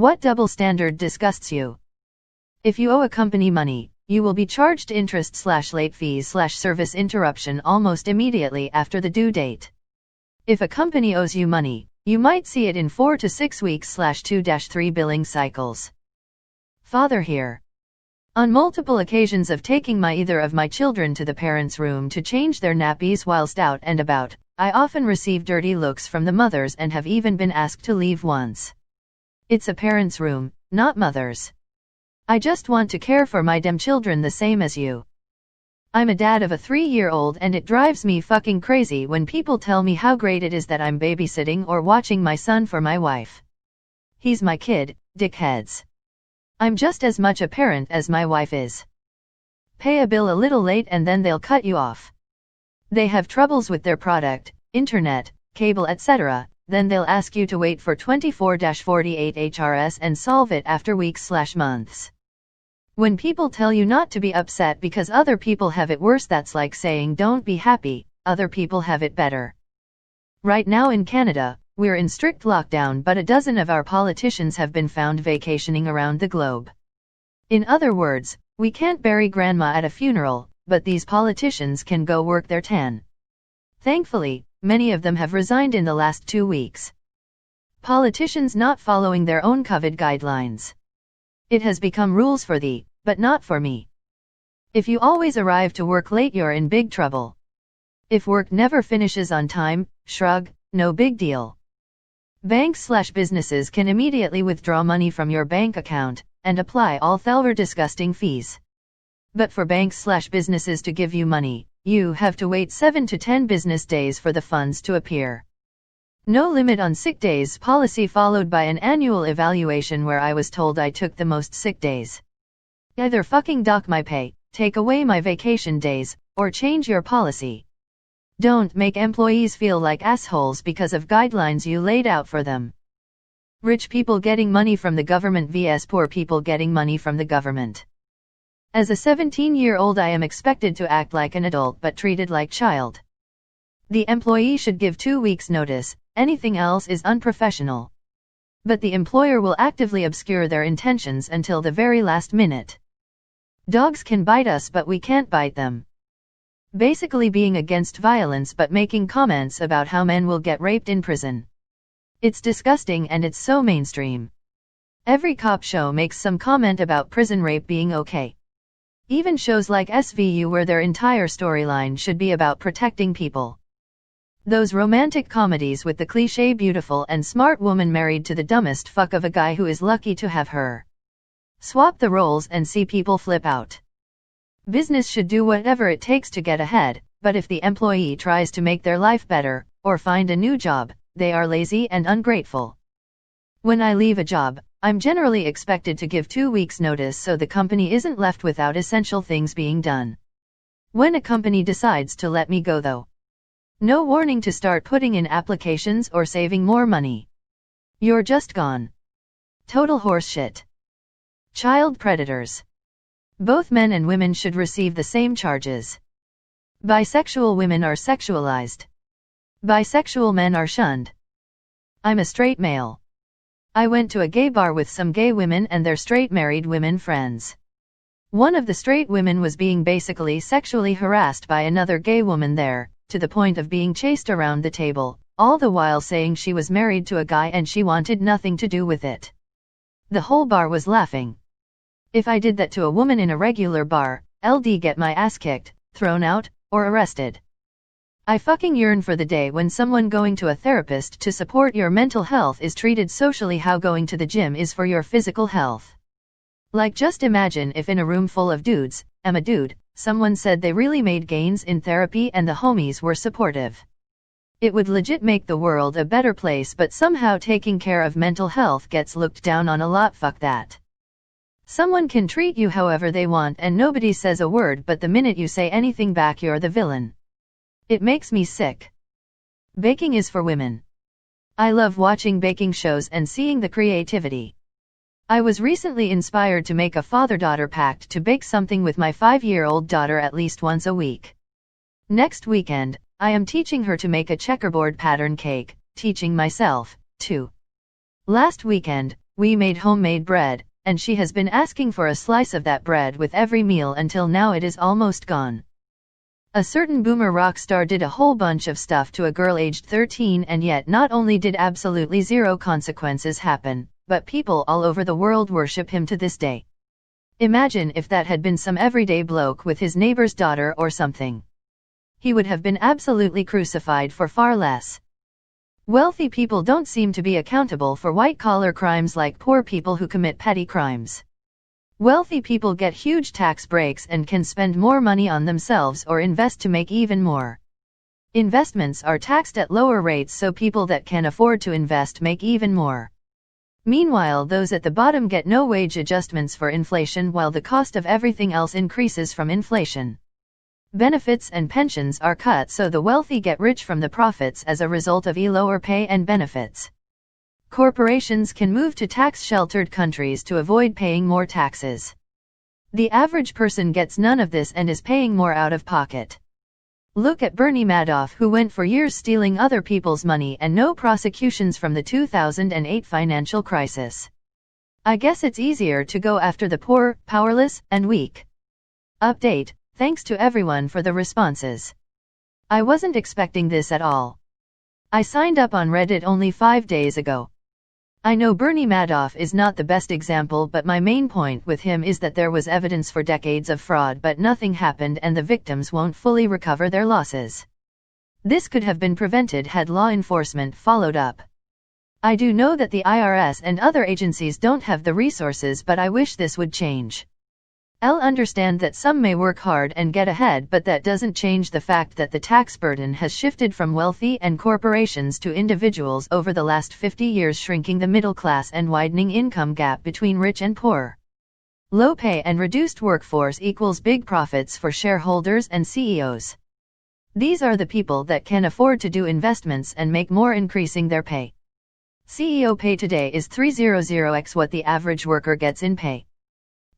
What double standard disgusts you? If you owe a company money, you will be charged interest/late fees/service interruption almost immediately after the due date. If a company owes you money, you might see it in 4 to 6 weeks/2-3 billing cycles. Father here. On multiple occasions of taking either of my children to the parents' room to change their nappies whilst out and about, I often receive dirty looks from the mothers and have even been asked to leave once. It's a parents' room, not mother's. I just want to care for my damn children the same as you. I'm a dad of a 3-year-old and it drives me fucking crazy when people tell me how great it is that I'm babysitting or watching my son for my wife. He's my kid, dickheads. I'm just as much a parent as my wife is. Pay a bill a little late and then they'll cut you off. They have troubles with their product, internet, cable etc., then they'll ask you to wait for 24-48 HRS and solve it after weeks/months. When people tell you not to be upset because other people have it worse, that's like saying don't be happy, other people have it better. Right now in Canada, we're in strict lockdown, but a dozen of our politicians have been found vacationing around the globe. In other words, we can't bury grandma at a funeral, but these politicians can go work their tan. Thankfully, many of them have resigned in the last 2 weeks. Politicians not following their own COVID guidelines. It has become rules for thee, but not for me. If you always arrive to work late, you're in big trouble. If work never finishes on time, shrug, no big deal. Banks/businesses can immediately withdraw money from your bank account and apply all Thelver disgusting fees. But for banks/businesses to give you money, you have to wait 7 to 10 business days for the funds to appear. No limit on sick days policy followed by an annual evaluation where I was told I took the most sick days. Either fucking dock my pay, take away my vacation days, or change your policy. Don't make employees feel like assholes because of guidelines you laid out for them. Rich people getting money from the government vs poor people getting money from the government. As a 17-year-old I am expected to act like an adult but treated like child. The employee should give 2 weeks notice, anything else is unprofessional. But the employer will actively obscure their intentions until the very last minute. Dogs can bite us but we can't bite them. Basically being against violence but making comments about how men will get raped in prison. It's disgusting and it's so mainstream. Every cop show makes some comment about prison rape being okay. Even shows like SVU where their entire storyline should be about protecting people. Those romantic comedies with the cliché beautiful and smart woman married to the dumbest fuck of a guy who is lucky to have her. Swap the roles and see people flip out. Business should do whatever it takes to get ahead, but if the employee tries to make their life better, or find a new job, they are lazy and ungrateful. When I leave a job, I'm generally expected to give 2 weeks notice so the company isn't left without essential things being done. When a company decides to let me go though, no warning to start putting in applications or saving more money. You're just gone. Total horseshit. Child predators. Both men and women should receive the same charges. Bisexual women are sexualized. Bisexual men are shunned. I'm a straight male. I went to a gay bar with some gay women and their straight married women friends. One of the straight women was being basically sexually harassed by another gay woman there, to the point of being chased around the table, all the while saying she was married to a guy and she wanted nothing to do with it. The whole bar was laughing. If I did that to a woman in a regular bar, LD get my ass kicked, thrown out, or arrested. I fucking yearn for the day when someone going to a therapist to support your mental health is treated socially how going to the gym is for your physical health. Like just imagine if in a room full of dudes, I'm a dude, someone said they really made gains in therapy and the homies were supportive. It would legit make the world a better place, but somehow taking care of mental health gets looked down on a lot. Fuck that. Someone can treat you however they want and nobody says a word, but the minute you say anything back you're the villain. It makes me sick. Baking is for women. I love watching baking shows and seeing the creativity. I was recently inspired to make a father-daughter pact to bake something with my 5-year-old daughter at least once a week. Next weekend, I am teaching her to make a checkerboard pattern cake, teaching myself, too. Last weekend, We made homemade bread, and she has been asking for a slice of that bread with every meal until now it is almost gone. A certain boomer rock star did a whole bunch of stuff to a girl aged 13, and yet not only did absolutely zero consequences happen, but people all over the world worship him to this day. Imagine if that had been some everyday bloke with his neighbor's daughter or something. He would have been absolutely crucified for far less. Wealthy people don't seem to be accountable for white-collar crimes like poor people who commit petty crimes. Wealthy people get huge tax breaks and can spend more money on themselves or invest to make even more. Investments are taxed at lower rates so people that can afford to invest make even more. Meanwhile, those at the bottom get no wage adjustments for inflation while the cost of everything else increases from inflation. Benefits and pensions are cut so the wealthy get rich from the profits as a result of lower pay and benefits. Corporations can move to tax-sheltered countries to avoid paying more taxes. The average person gets none of this and is paying more out of pocket. Look at Bernie Madoff, who went for years stealing other people's money and no prosecutions from the 2008 financial crisis. I guess it's easier to go after the poor, powerless, and weak. Update. Thanks to everyone for the responses. I wasn't expecting this at all. I signed up on Reddit only 5 days ago. I know Bernie Madoff is not the best example, but my main point with him is that there was evidence for decades of fraud but nothing happened and the victims won't fully recover their losses. This could have been prevented had law enforcement followed up. I do know that the IRS and other agencies don't have the resources, but I wish this would change. I'll understand that some may work hard and get ahead, but that doesn't change the fact that the tax burden has shifted from wealthy and corporations to individuals over the last 50 years, shrinking the middle class and widening income gap between rich and poor. Low pay and reduced workforce equals big profits for shareholders and CEOs. These are the people that can afford to do investments and make more, increasing their pay. CEO pay today is 300x what the average worker gets in pay.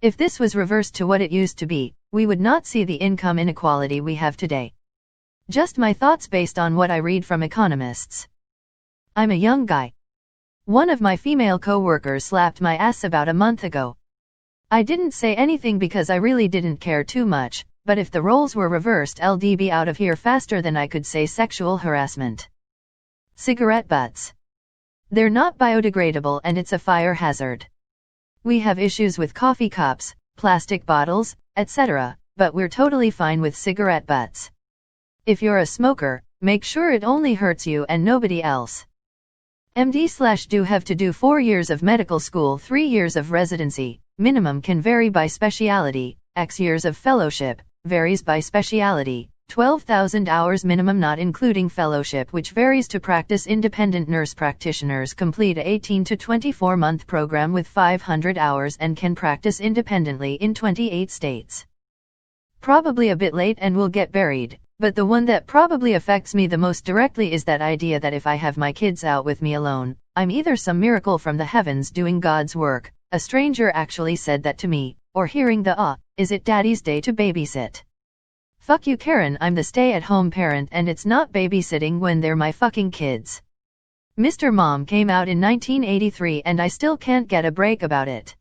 If this was reversed to what it used to be, we would not see the income inequality we have today. Just my thoughts based on what I read from economists. I'm a young guy. One of my female co-workers slapped my ass about a month ago. I didn't say anything because I really didn't care too much, but if the roles were reversed, I'd be out of here faster than I could say sexual harassment. Cigarette butts. They're not biodegradable and it's a fire hazard. We have issues with coffee cups, plastic bottles, etc., but we're totally fine with cigarette butts. If you're a smoker, make sure it only hurts you and nobody else. MD/do have to do 4 years of medical school, 3 years of residency, minimum can vary by speciality, X years of fellowship, varies by speciality, 12,000 hours minimum not including fellowship, which varies to practice. Independent nurse practitioners complete a 18 to 24 month program with 500 hours and can practice independently in 28 states. Probably a bit late and will get buried, but the one that probably affects me the most directly is that idea that if I have my kids out with me alone, I'm either some miracle from the heavens doing God's work. A stranger actually said that to me, or hearing the is it daddy's day to babysit? Fuck you, Karen, I'm the stay-at-home parent and it's not babysitting when they're my fucking kids. Mr. Mom came out in 1983 and I still can't get a break about it.